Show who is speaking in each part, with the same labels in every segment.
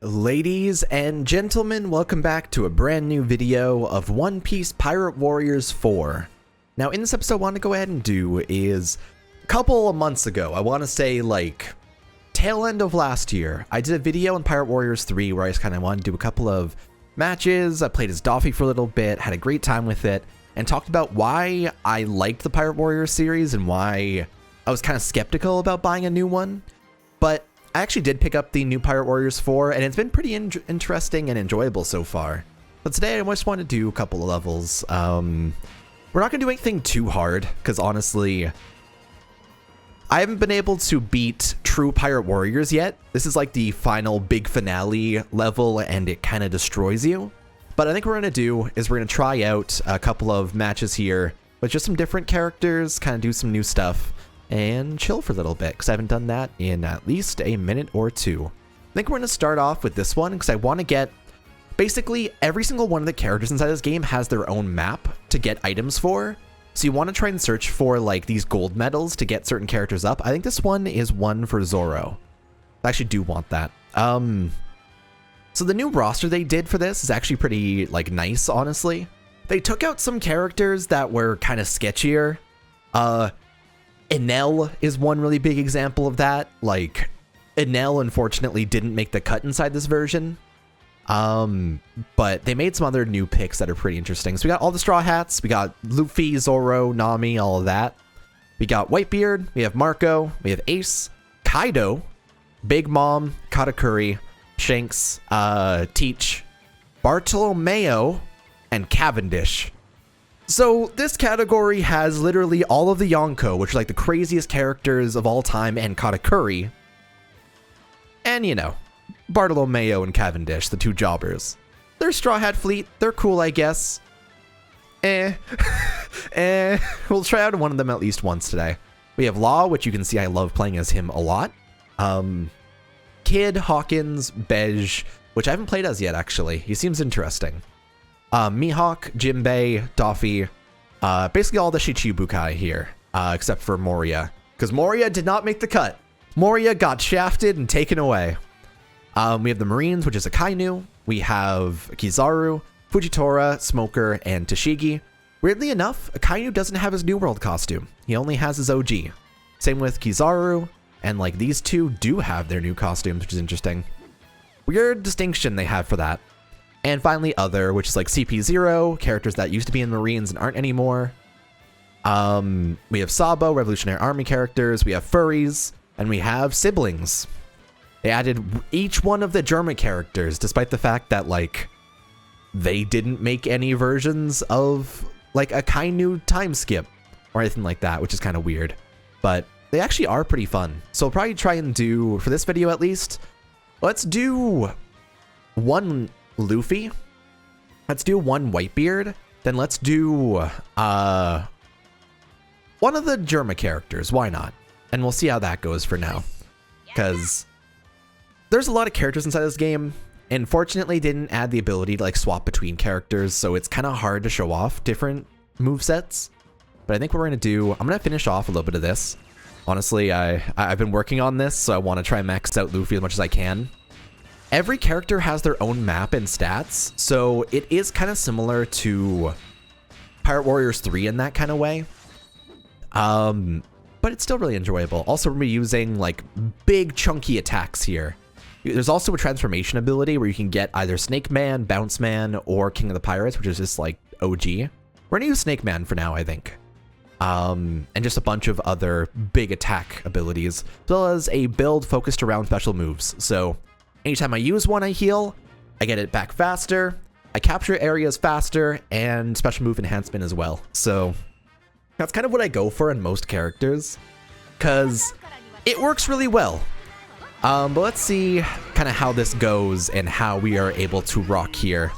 Speaker 1: Ladies and gentlemen, welcome back to a brand new video of One Piece Pirate Warriors 4. Now in this episode, I want to go ahead and do is a couple of months ago, I want to say like tail end of last year, I did a video on Pirate Warriors 3 where I just kind of wanted to do a couple of matches. I played as Doffy for a little bit, had a great time with it, and talked about why I liked the Pirate Warriors series and why I was kind of skeptical about buying a new one. But I actually did pick up the new Pirate Warriors 4, and it's been pretty interesting and enjoyable so far. But today I just want to do a couple of levels. We're not going to do anything too hard, because honestly, I haven't been able to beat true Pirate Warriors yet. This is like the final big finale level, and it kind of destroys you. But I think what we're going to do is we're going to try out a couple of matches here with just some different characters, kind of do some new stuff, and chill for a little bit, because I haven't done that in at least a minute or two. I think we're going to start off with this one, because I want to get... Basically, every single one of the characters inside this game has their own map to get items for. So you want to try and search for, like, these gold medals to get certain characters up. I think this one is one for Zoro. I actually do want that. So the new roster they did for this is actually pretty, like, nice, honestly. They took out some characters that were kind of sketchier. Enel is one really big example of that. Like, Enel unfortunately didn't make the cut inside this version. But they made some other new picks that are pretty interesting. So we got all the Straw Hats, we got Luffy, Zoro, Nami, all of that. We got Whitebeard, we have Marco, we have Ace, Kaido, Big Mom, Katakuri, Shanks, Teach, Bartolomeo, and Cavendish. So this category has literally all of the Yonko, which are like the craziest characters of all time, and Katakuri. And, you know, Bartolomeo and Cavendish, the two jobbers. They're Straw Hat Fleet. They're cool, I guess. We'll try out one of them at least once today. We have Law, which you can see I love playing as him a lot. Kid, Hawkins, Bej, which I haven't played as yet, actually. He seems interesting. Mihawk, Jinbei, Doffy, basically all the Shichibukai here, except for Moria, because Moria did not make the cut. Moria got shafted and taken away. We have the Marines, which is Akainu. We have Kizaru, Fujitora, Smoker, and Tashigi. Weirdly enough, Akainu doesn't have his New World costume. He only has his OG. Same with Kizaru, and like these two do have their new costumes, which is interesting. Weird distinction they have for that. And finally, other, which is like CP0, characters that used to be in Marines and aren't anymore. We have Sabo, Revolutionary Army characters. We have furries, and we have siblings. They added each one of the German characters, despite the fact that, like, they didn't make any versions of, like, a Kainu time skip or anything like that, which is kind of weird. But they actually are pretty fun. So I'll probably try and do, for this video at least, let's do one Luffy, let's do one Whitebeard, then let's do one of the Germa characters, why not? And we'll see how that goes for now, because there's a lot of characters inside this game, and fortunately didn't add the ability to like swap between characters, so it's kind of hard to show off different movesets. But I think what we're going to do, I'm going to finish off a little bit of this. Honestly, I've been working on this, so I want to try and max out Luffy as much as I can. Every character has their own map and stats, so it is kind of similar to Pirate Warriors 3 in that kind of way. But it's still really enjoyable. Also, we're using like big chunky attacks here. There's also a transformation ability where you can get either Snake Man, Bounce Man, or King of the Pirates, which is just like OG. We're gonna use Snake Man for now, I think. And just a bunch of other big attack abilities, as well as a build focused around special moves. So anytime I use one, I heal, I get it back faster, I capture areas faster, and special move enhancement as well. So that's kind of what I go for in most characters, because it works really well. But let's see kind of how this goes and how we are able to rock here.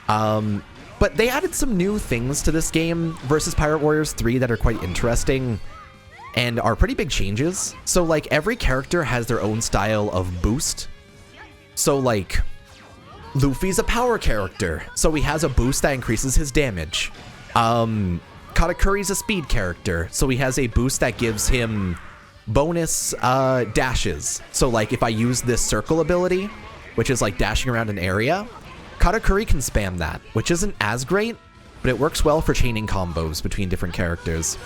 Speaker 1: But they added some new things to this game versus Pirate Warriors 3 that are quite interesting and are pretty big changes. So like every character has their own style of boost. So like Luffy's a power character, so he has a boost that increases his damage. Katakuri's a speed character, so he has a boost that gives him bonus dashes. So like if I use this circle ability, which is like dashing around an area, Katakuri can spam that, which isn't as great, but it works well for chaining combos between different characters.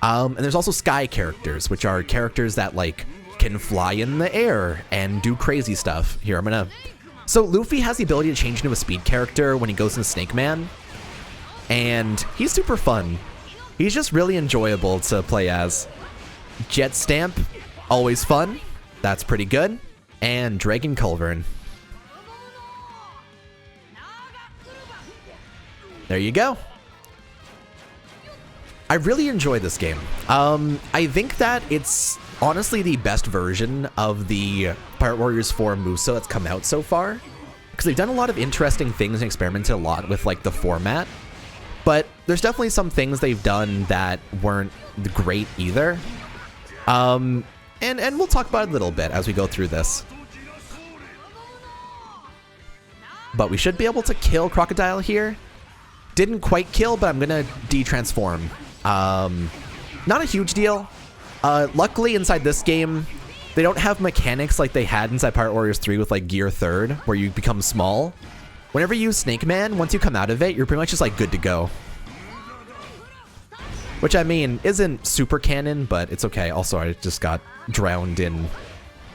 Speaker 1: And there's also sky characters, which are characters that like can fly in the air and do crazy stuff. Here, so Luffy has the ability to change into a speed character when he goes into Snake Man, and he's super fun. He's just really enjoyable to play as. Jet Stamp, always fun. That's pretty good. And Dragon Culverin. There you go. I really enjoy this game. I think that it's honestly the best version of the Pirate Warriors 4 Musou that's come out so far, because they've done a lot of interesting things and experimented a lot with like the format, but there's definitely some things they've done that weren't great either. And we'll talk about it a little bit as we go through this. But we should be able to kill Crocodile here. Didn't quite kill, but I'm gonna de-transform. Not a huge deal. Luckily inside this game, they don't have mechanics like they had inside Pirate Warriors 3 with like Gear 3rd, where you become small. Whenever you use Snake Man, once you come out of it, you're pretty much just like good to go. Which I mean, isn't super canon, but it's okay. Also, I just got drowned in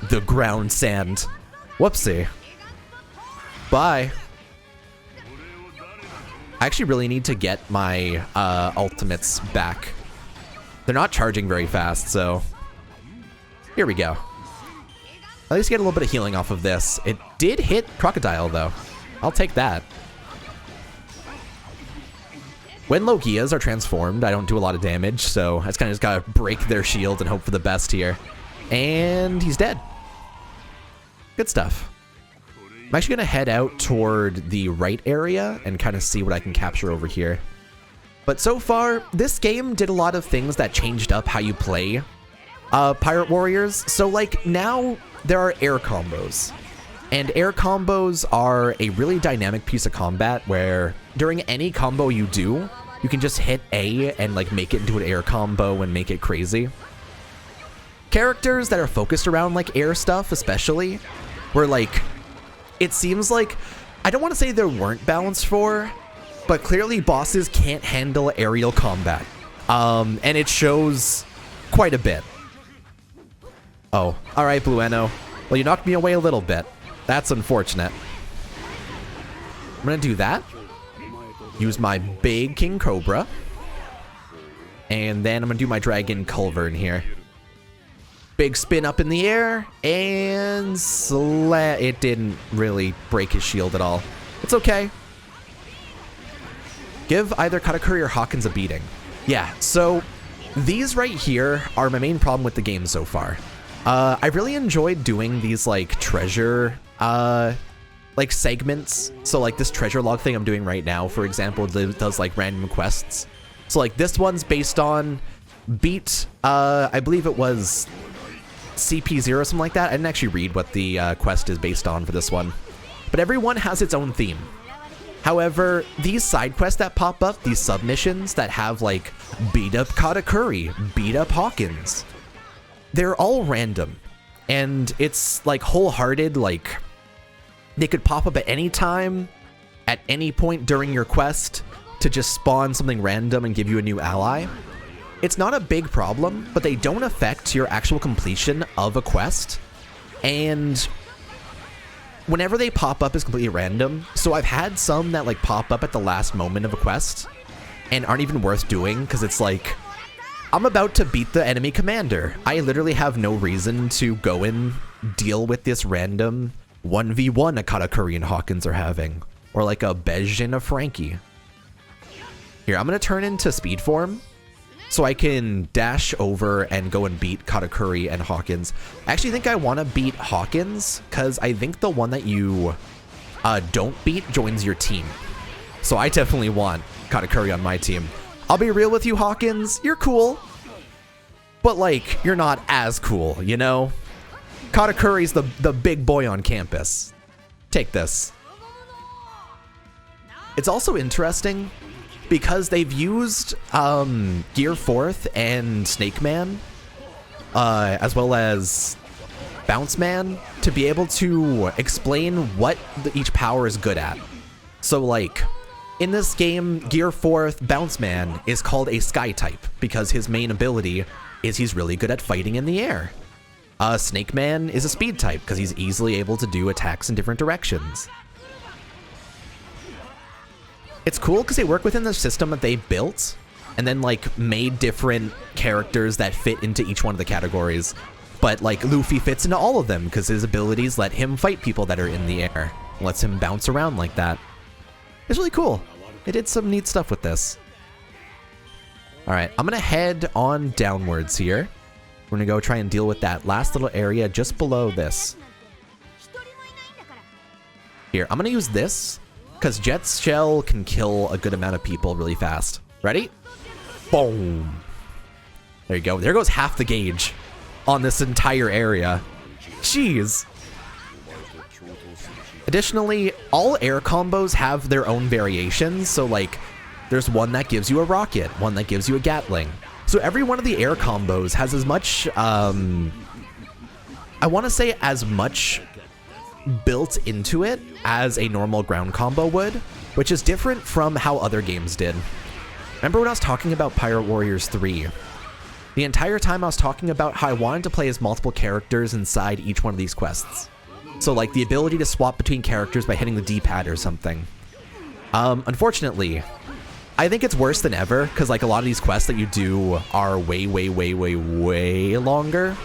Speaker 1: the ground sand. Whoopsie. Bye. I actually really need to get my ultimates back. They're not charging very fast, so here we go. At least get a little bit of healing off of this. It did hit Crocodile, though. I'll take that. When Logias are transformed, I don't do a lot of damage, so I just kind of gotta break their shield and hope for the best here. And he's dead. Good stuff. I'm actually gonna head out toward the right area and kind of see what I can capture over here. But so far, this game did a lot of things that changed up how you play Pirate Warriors. So like now there are air combos. And air combos are a really dynamic piece of combat where during any combo you do, you can just hit A and like make it into an air combo and make it crazy. Characters that are focused around like air stuff especially, where like, it seems like, I don't want to say there weren't balanced for, but clearly bosses can't handle aerial combat. And it shows quite a bit. Oh, alright, Blueno. Well, you knocked me away a little bit. That's unfortunate. I'm gonna do that. Use my big King Cobra. And then I'm gonna do my Dragon Culverin here. Big spin up in the air, and it didn't really break his shield at all. It's okay. Give either Katakuri or Hawkins a beating. Yeah, so these right here are my main problem with the game so far. I really enjoyed doing these like treasure like segments. So like this treasure log thing I'm doing right now, for example, does like random quests. So like this one's based on beat, I believe it was CP0 or something like that. I didn't actually read what the quest is based on for this one, but everyone has its own theme. However, these side quests that pop up, these submissions that have like beat up Katakuri, beat up Hawkins, they're all random, and it's like wholehearted. Like they could pop up at any time, at any point during your quest to just spawn something random and give you a new ally. It's not a big problem, but they don't affect your actual completion of a quest. And whenever they pop up is completely random. So I've had some that like pop up at the last moment of a quest and aren't even worth doing, because it's like, I'm about to beat the enemy commander. I literally have no reason to go and deal with this random 1v1 a Katakuri and Hawkins are having, or like a Bej and a Frankie. Here, I'm gonna turn into speed form so I can dash over and go and beat Katakuri and Hawkins. I actually think I want to beat Hawkins, because I think the one that you don't beat joins your team. So I definitely want Katakuri on my team. I'll be real with you, Hawkins, you're cool, but like, you're not as cool, you know? Katakuri's the big boy on campus. Take this. It's also interesting because they've used Gear 4th and Snake Man, as well as Bounce Man to be able to explain what each power is good at. So like, in this game, Gear 4th Bounce Man is called a Sky type because his main ability is he's really good at fighting in the air. Snake Man is a Speed type because he's easily able to do attacks in different directions. It's cool because they work within the system that they built and then like made different characters that fit into each one of the categories. But like Luffy fits into all of them because his abilities let him fight people that are in the air. Lets him bounce around like that. It's really cool. They did some neat stuff with this. All right, I'm gonna head on downwards here. We're gonna go try and deal with that last little area just below this. Here, I'm gonna use this because Jet's shell can kill a good amount of people really fast. Ready? Boom. There you go. There goes half the gauge on this entire area. Jeez. Additionally, all air combos have their own variations. So like, there's one that gives you a rocket, one that gives you a Gatling. So every one of the air combos has as much, I want to say as much built into it as a normal ground combo would, which is different from how other games did. Remember when I was talking about Pirate Warriors 3? The entire time I was talking about how I wanted to play as multiple characters inside each one of these quests. So like the ability to swap between characters by hitting the D-pad or something. Unfortunately, I think it's worse than ever because like a lot of these quests that you do are way longer.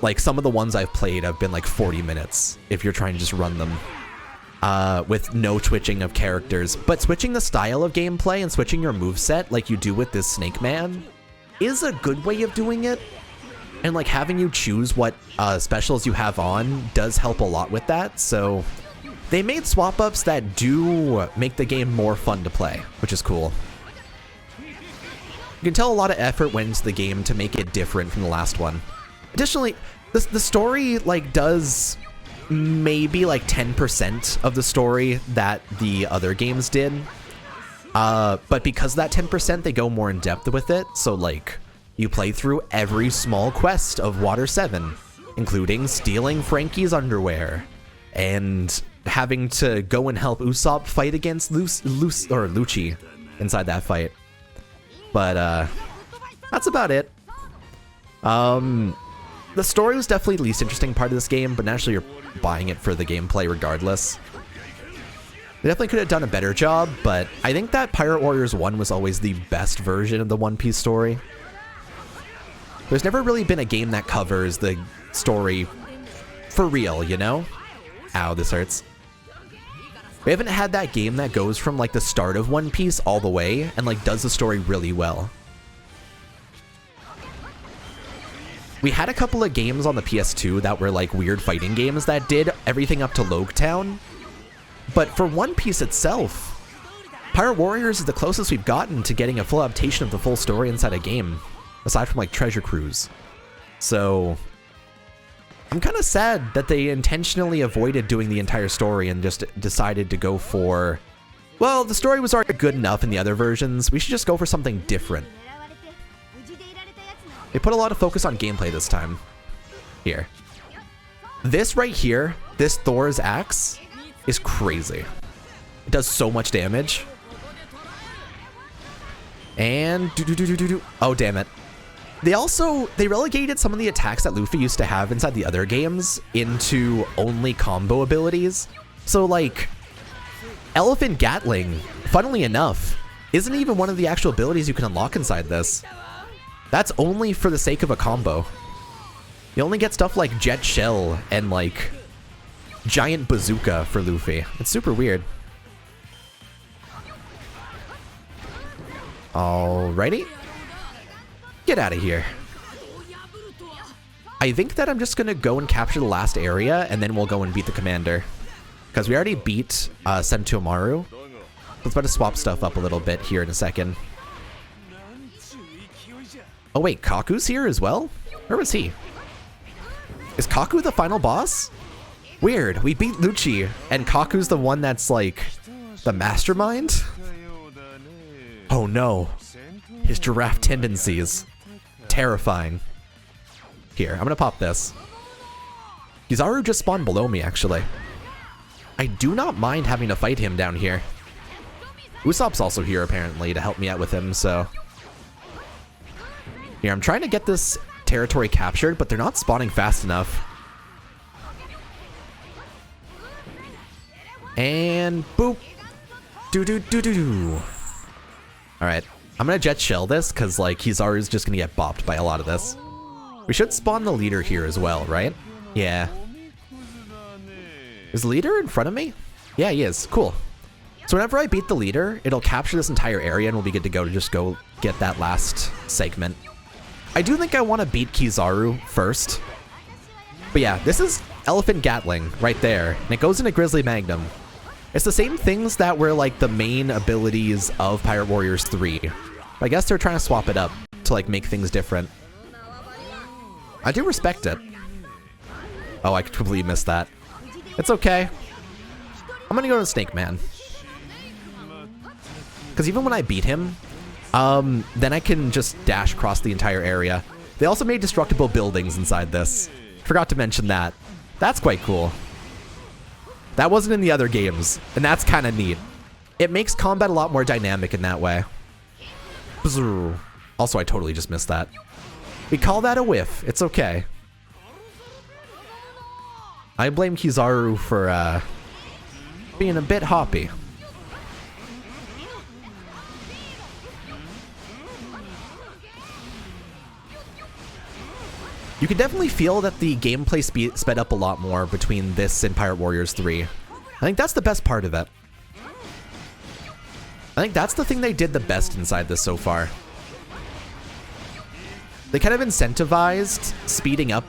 Speaker 1: Like some of the ones I've played have been like 40 minutes if you're trying to just run them. With no switching of characters. But switching the style of gameplay and switching your moveset like you do with this Snake Man is a good way of doing it. And like having you choose what specials you have on does help a lot with that. So they made swap ups that do make the game more fun to play, which is cool. You can tell a lot of effort went into the game to make it different from the last one. Additionally, the story like does maybe like 10% of the story that the other games did. But because of that 10%, they go more in depth with it. So like you play through every small quest of Water 7, including stealing Frankie's underwear and having to go and help Usopp fight against Lucci inside that fight. But that's about it. The story was definitely the least interesting part of this game, but naturally you're buying it for the gameplay regardless. They definitely could have done a better job, but I think that Pirate Warriors 1 was always the best version of the One Piece story. There's never really been a game that covers the story for real, you know? Ow, this hurts. We haven't had that game that goes from like the start of One Piece all the way and like does the story really well. We had a couple of games on the PS2 that were like weird fighting games that did everything up to Loguetown. But for One Piece itself, Pirate Warriors is the closest we've gotten to getting a full adaptation of the full story inside a game, aside from like Treasure Cruise. So I'm kind of sad that they intentionally avoided doing the entire story and just decided to go for, well, the story was already good enough in the other versions. We should just go for something different. They put a lot of focus on gameplay this time. Here. This right here, this Thor's axe, is crazy. It does so much damage. And oh, damn it. They relegated some of the attacks that Luffy used to have inside the other games into only combo abilities. So like, Elephant Gatling, funnily enough, isn't even one of the actual abilities you can unlock inside this. That's only for the sake of a combo. You only get stuff like Jet Shell and like Giant Bazooka for Luffy. It's super weird. Alrighty. Get out of here. I think that I'm just gonna go and capture the last area and then we'll go and beat the commander. Because we already beat Sentomaru. Let's about to swap stuff up a little bit here in a second. Oh wait, Kaku's here as well? Where was he? Is Kaku the final boss? Weird, we beat Lucci, and Kaku's the one that's like, the mastermind? Oh no. His giraffe tendencies. Terrifying. Here, I'm gonna pop this. Kizaru just spawned below me, actually. I do not mind having to fight him down here. Usopp's also here, apparently, to help me out with him, so... Here, I'm trying to get this territory captured, but they're not spawning fast enough. And boop. Do. Alright. I'm gonna jet shell this, because, like, Kizaru's just gonna get bopped by a lot of this. We should spawn the leader here as well, right? Yeah. Is the leader in front of me? Yeah, he is. Cool. So whenever I beat the leader, it'll capture this entire area and we'll be good to go to just go get that last segment. I do think I want to beat Kizaru first. But yeah, this is Elephant Gatling right there. And it goes into Grizzly Magnum. It's the same things that were like the main abilities of Pirate Warriors 3. I guess they're trying to swap it up to like make things different. I do respect it. Oh, I completely missed that. It's okay. I'm gonna go to Snake Man. Because even when I beat him, then I can just dash across the entire area. They also made destructible buildings inside this. Forgot to mention that. That's quite cool. That wasn't in the other games, and that's kind of neat. It makes combat a lot more dynamic in that way. Also, I totally just missed that. We call that a whiff. It's okay. I blame Kizaru for being a bit hoppy. You can definitely feel that the gameplay sped up a lot more between this and Pirate Warriors 3. I think that's the best part of it. I think that's the thing they did the best inside this so far. They kind of incentivized speeding up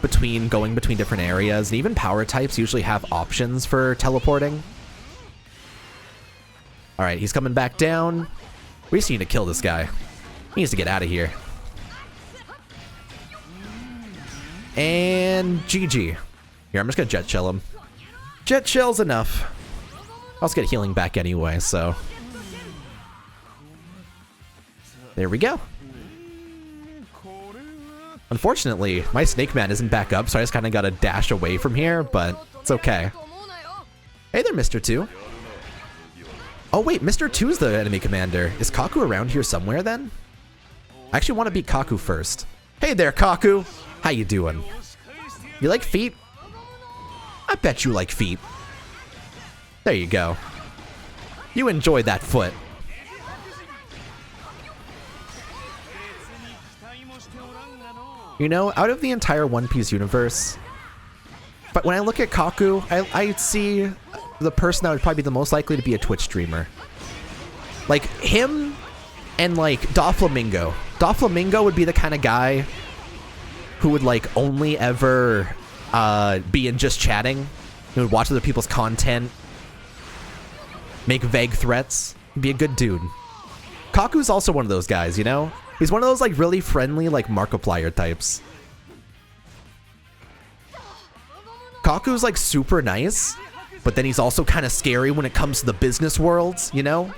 Speaker 1: going between different areas, and even power types usually have options for teleporting. Alright, he's coming back down. We just need to kill this guy. He needs to get out of here. And GG. Here, I'm just gonna jet shell him. Jet shell's enough. I'll just get healing back anyway, so. There we go. Unfortunately, my Snake Man isn't back up, so I just kind of gotta dash away from here, but it's okay. Hey there, Mr. 2. Oh wait, Mr. 2 is the enemy commander. Is Kaku around here somewhere then? I actually want to beat Kaku first. Hey there, Kaku! How you doing? You like feet? I bet you like feet. There you go. You enjoy that foot. You know, out of the entire One Piece universe, but when I look at Kaku, I see the person that would probably be the most likely to be a Twitch streamer. Like, him and, like, Doflamingo. Doflamingo would be the kind of guy who would, like, only ever be in just chatting. He would watch other people's content, make vague threats, be a good dude. Kaku's also one of those guys, you know? He's one of those, like, really friendly, like, Markiplier types. Kaku's, like, super nice, but then he's also kind of scary when it comes to the business worlds, you know?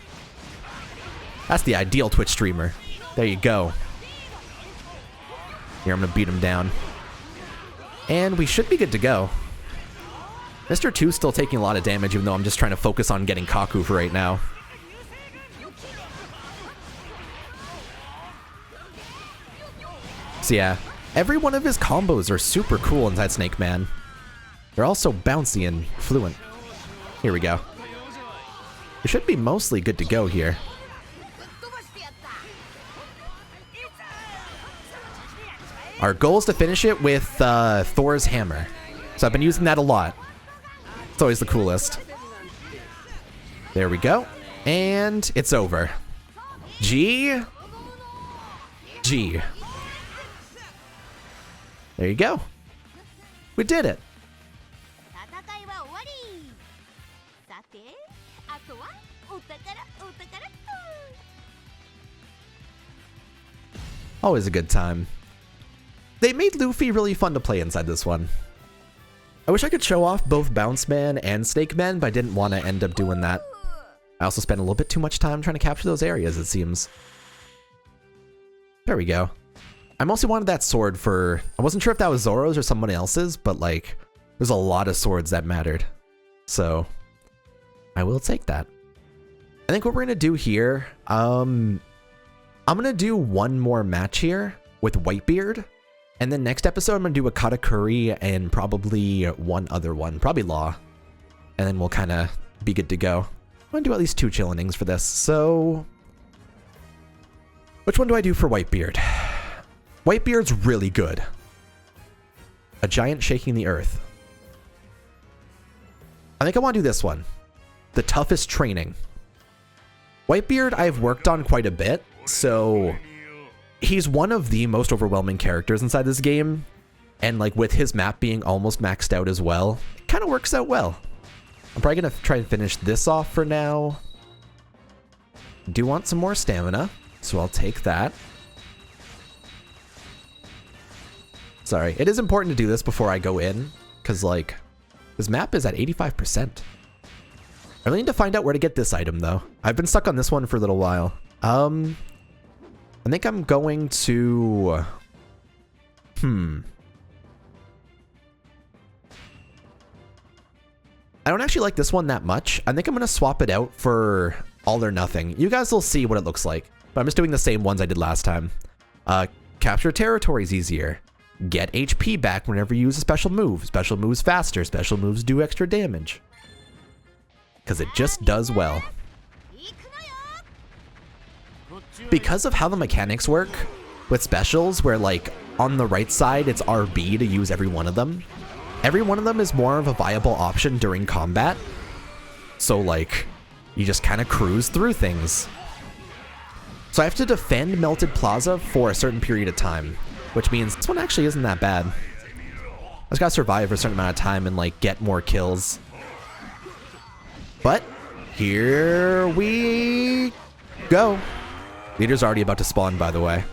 Speaker 1: That's the ideal Twitch streamer. There you go. Here, I'm gonna beat him down. And we should be good to go. Mr. 2's still taking a lot of damage, even though I'm just trying to focus on getting Kaku for right now. So yeah, every one of his combos are super cool inside Snake Man. They're also bouncy and fluent. Here we go. We should be mostly good to go here. Our goal is to finish it with Thor's hammer. So I've been using that a lot. It's always the coolest. There we go. And it's over. G. There you go. We did it. Always a good time. They made Luffy really fun to play inside this one. I wish I could show off both Bounce Man and Snake Man, but I didn't want to end up doing that. I also spent a little bit too much time trying to capture those areas, it seems. There we go. I mostly wanted that sword for... I wasn't sure if that was Zoro's or someone else's, but like, there's a lot of swords that mattered. So, I will take that. I think what we're going to do here, I'm going to do one more match here with Whitebeard. And then next episode, I'm going to do a Katakuri and probably one other one, probably Law. And then we'll kind of be good to go. I'm going to do at least 2 Chillenings for this. So, which one do I do for Whitebeard? Whitebeard's really good. A giant shaking the earth. I think I want to do this one. The toughest training. Whitebeard I've worked on quite a bit, so he's one of the most overwhelming characters inside this game. And like with his map being almost maxed out as well, it kind of works out well. I'm probably going to try and finish this off for now. Do want some more stamina, so I'll take that. Sorry, it is important to do this before I go in, because like, this map is at 85%. I really need to find out where to get this item though. I've been stuck on this one for a little while. I think I'm going to... I don't actually like this one that much. I think I'm going to swap it out for All or Nothing. You guys will see what it looks like, but I'm just doing the same ones I did last time. Capture territory is easier. Get HP back whenever you use a special move. Special moves faster. Special moves do extra damage. Because it just does well. Because of how the mechanics work with specials, where like on the right side it's RB to use every one of them is more of a viable option during combat. So like, you just kind of cruise through things. So I have to defend Melted Plaza for a certain period of time, which means this one actually isn't that bad. I just gotta survive for a certain amount of time and like get more kills. But here we go. Leader's already about to spawn, by the way.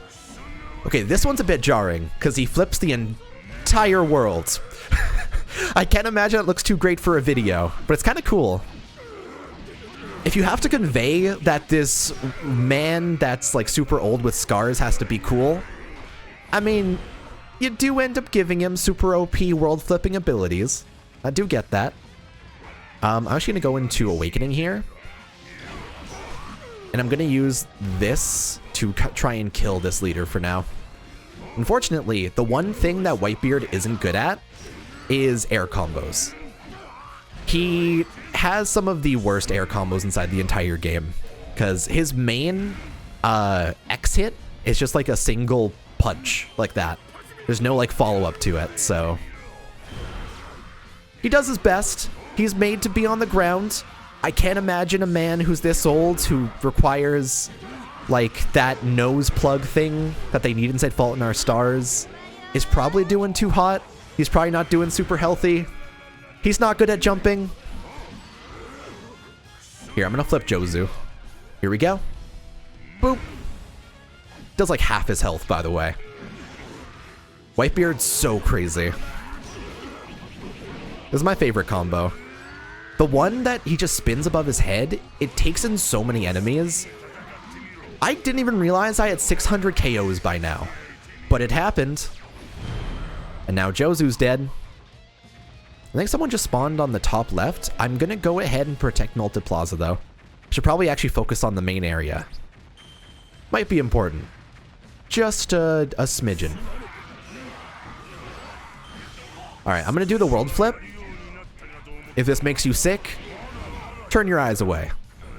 Speaker 1: Okay, this one's a bit jarring because he flips the entire world. I can't imagine it looks too great for a video, but it's kind of cool. If you have to convey that this man that's like super old with scars has to be cool, I mean, you do end up giving him super OP world flipping abilities. I do get that. I'm actually going to go into Awakening here. And I'm going to use this to try and kill this leader for now. Unfortunately, the one thing that Whitebeard isn't good at is air combos. He has some of the worst air combos inside the entire game, because his main X hit is just like a single punch like that. There's no like follow-up to it, so he does his best. He's made to be on the ground. I can't imagine a man who's this old who requires like that nose plug thing that they need inside Fault in Our Stars is probably doing too hot. He's probably not doing super healthy. He's not good at jumping. Here, I'm gonna flip Jozu. Here we go. Boop. Does like half his health, by the way. Whitebeard's so crazy. This is my favorite combo. The one that he just spins above his head, it takes in so many enemies. I didn't even realize I had 600 KOs by now, but it happened. And now Jozu's dead. I think someone just spawned on the top left. I'm gonna go ahead and protect Melted Plaza though. Should probably actually focus on the main area. Might be important. Just a smidgen. Alright, I'm gonna do the world flip. If this makes you sick, turn your eyes away,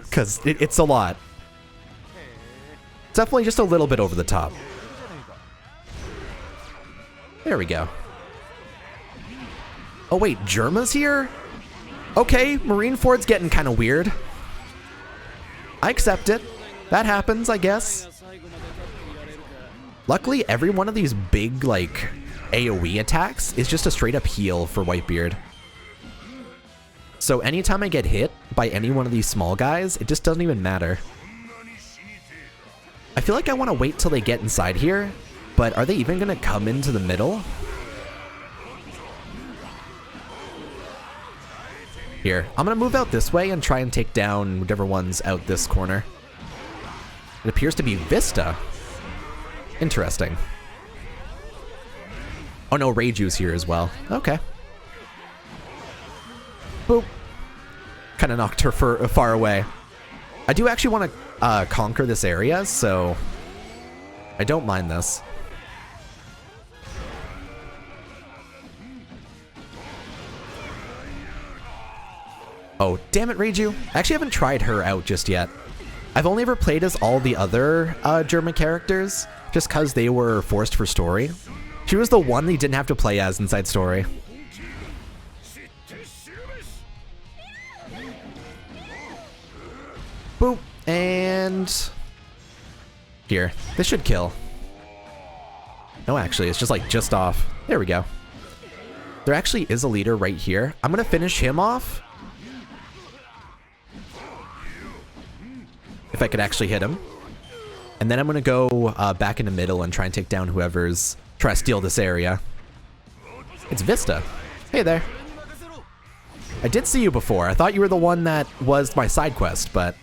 Speaker 1: because it's a lot. It's definitely just a little bit over the top. There we go. Oh wait, Germa's here? Okay, Marineford's getting kind of weird. I accept it. That happens, I guess. Luckily, every one of these big, like, AoE attacks is just a straight up heal for Whitebeard. So anytime I get hit by any one of these small guys, it just doesn't even matter. I feel like I want to wait till they get inside here, but are they even going to come into the middle? Here, I'm going to move out this way and try and take down whatever one's out this corner. It appears to be Vista. Interesting. Oh no, Reiju's here as well. Okay. Boop. Kind of knocked her far away. I do actually want to conquer this area, so I don't mind this. Oh, damn it, Reiju. I actually haven't tried her out just yet. I've only ever played as all the other German characters, just because they were forced for story. She was the one that you didn't have to play as inside story. Boop. And here. This should kill. No, actually, it's just like just off. There we go. There actually is a leader right here. I'm going to finish him off. If I could actually hit him. And then I'm going to go back in the middle and try and take down whoever's trying to steal this area. It's Vista. Hey there. I did see you before. I thought you were the one that was my side quest, but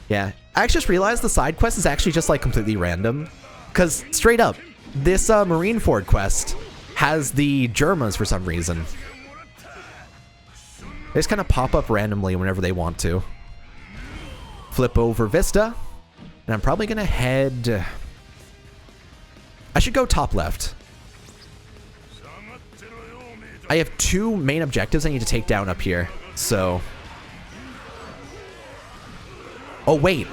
Speaker 1: yeah. I actually just realized the side quest is actually just like completely random. Because straight up, this Marineford quest has the Germas for some reason. They just kind of pop up randomly whenever they want to. Flip over Vista. And I'm probably going to head... I should go top left. I have two main objectives I need to take down up here. So... Oh, wait.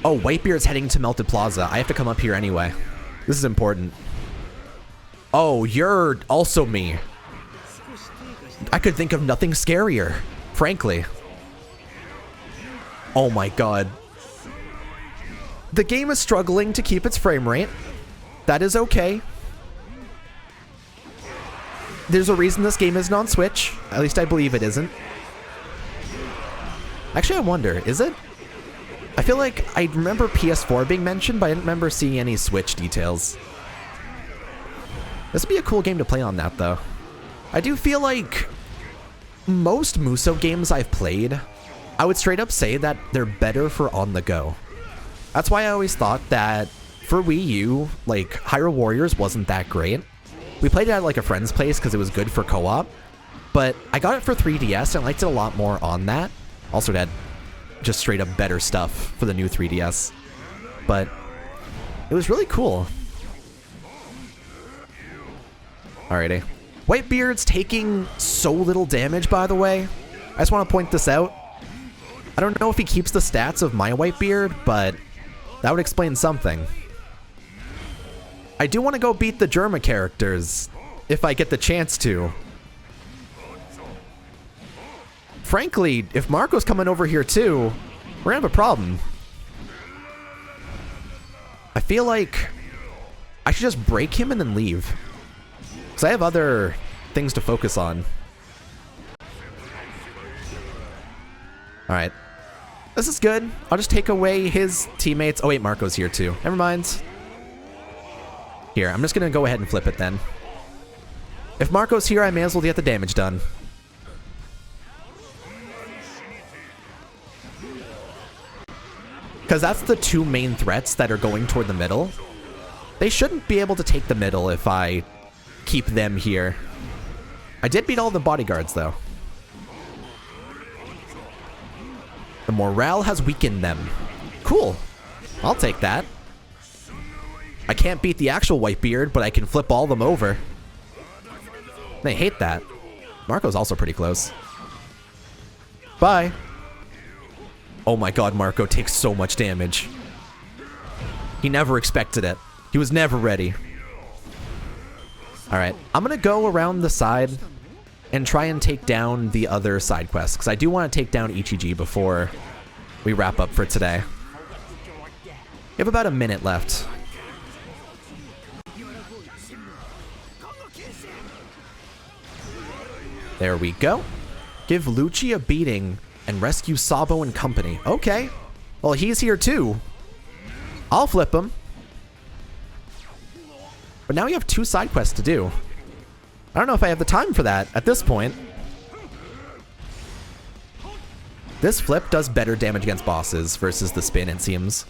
Speaker 1: Oh, Whitebeard's heading to Melted Plaza. I have to come up here anyway. This is important. Oh, you're also me. I could think of nothing scarier, frankly. Oh my god. The game is struggling to keep its frame rate. That is okay. There's a reason this game isn't on Switch. At least I believe it isn't. Actually, I wonder, is it? I feel like I remember PS4 being mentioned, but I didn't remember seeing any Switch details. This would be a cool game to play on that, though. I do feel like most Musou games I've played, I would straight up say that they're better for on the go. That's why I always thought that for Wii U, like, Hyrule Warriors wasn't that great. We played it at like a friend's place because it was good for co-op, but I got it for 3DS and I liked it a lot more on that. Also had just straight up better stuff for the new 3DS, but it was really cool. Alrighty. Whitebeard's taking so little damage, by the way. I just want to point this out. I don't know if he keeps the stats of my Whitebeard, but that would explain something. I do want to go beat the Germa characters, if I get the chance to. Frankly, if Marco's coming over here too, we're gonna have a problem. I feel like I should just break him and then leave. Because I have other things to focus on. Alright. This is good. I'll just take away his teammates. Oh wait, Marco's here too. Never mind. Here, I'm just gonna go ahead and flip it then. If Marco's here, I may as well get the damage done. Because that's the two main threats that are going toward the middle. They shouldn't be able to take the middle if I keep them here. I did beat all the bodyguards, though. The morale has weakened them. Cool. I'll take that. I can't beat the actual Whitebeard, but I can flip all of them over. They hate that. Marco's also pretty close. Bye. Oh my god, Marco takes so much damage. He never expected it. He was never ready. Alright, I'm gonna go around the side and try and take down the other side quests, because I do want to take down Ichiji before we wrap up for today. We have about a minute left. There we go. Give Lucci a beating and rescue Sabo and company. Okay. Well, he's here too. I'll flip him. But now we have two side quests to do. I don't know if I have the time for that at this point. This flip does better damage against bosses versus the spin, it seems.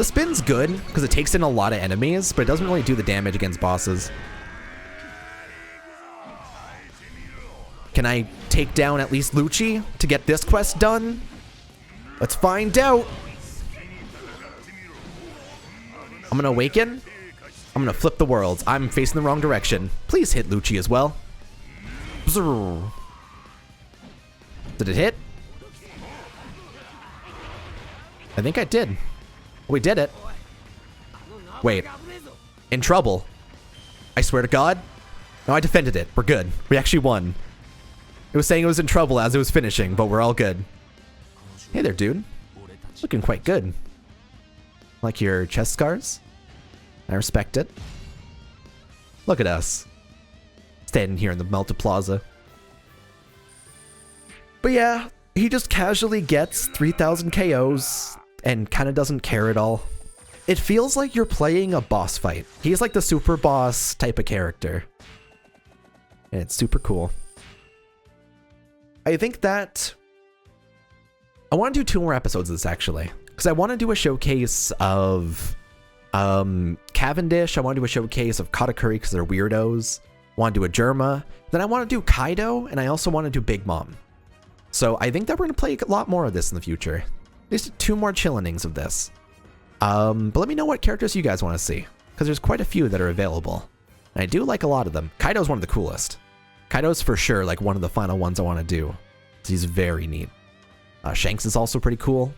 Speaker 1: The spin's good because it takes in a lot of enemies, but it doesn't really do the damage against bosses. Can I take down at least Lucci to get this quest done? Let's find out. I'm gonna awaken. I'm gonna flip the worlds. I'm facing the wrong direction. Please hit Lucci as well. Did it hit? I think I did. We did it. Wait. In trouble. I swear to God. No, I defended it. We're good. We actually won. It was saying it was in trouble as it was finishing, but we're all good. Hey there, dude. Looking quite good. Like your chest scars? I respect it. Look at us. Standing here in the Melted Plaza. But yeah, he just casually gets 3,000 KOs and kind of doesn't care at all. It feels like you're playing a boss fight. He's like the super boss type of character. And it's super cool. I think that I want to do 2 more episodes of this actually, because I want to do a showcase of Cavendish. I want to do a showcase of Katakuri because they're weirdos. I want to do a Germa. Then I want to do Kaido, and I also want to do Big Mom. So I think that we're going to play a lot more of this in the future. At least 2 more Chillenings of this. But let me know what characters you guys want to see, because there's quite a few that are available. And I do like a lot of them. Kaido's one of the coolest. Kaido's for sure like one of the final ones I want to do. He's very neat. Shanks is also pretty cool.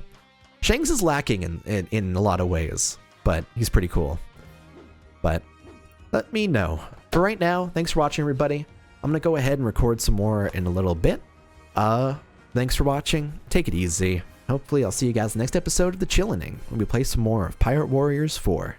Speaker 1: Shanks is lacking in a lot of ways, but he's pretty cool. But let me know. For right now, thanks for watching, everybody. I'm going to go ahead and record some more in a little bit. Thanks for watching. Take it easy. Hopefully, I'll see you guys next episode of the Chillening when we play some more of Pirate Warriors 4.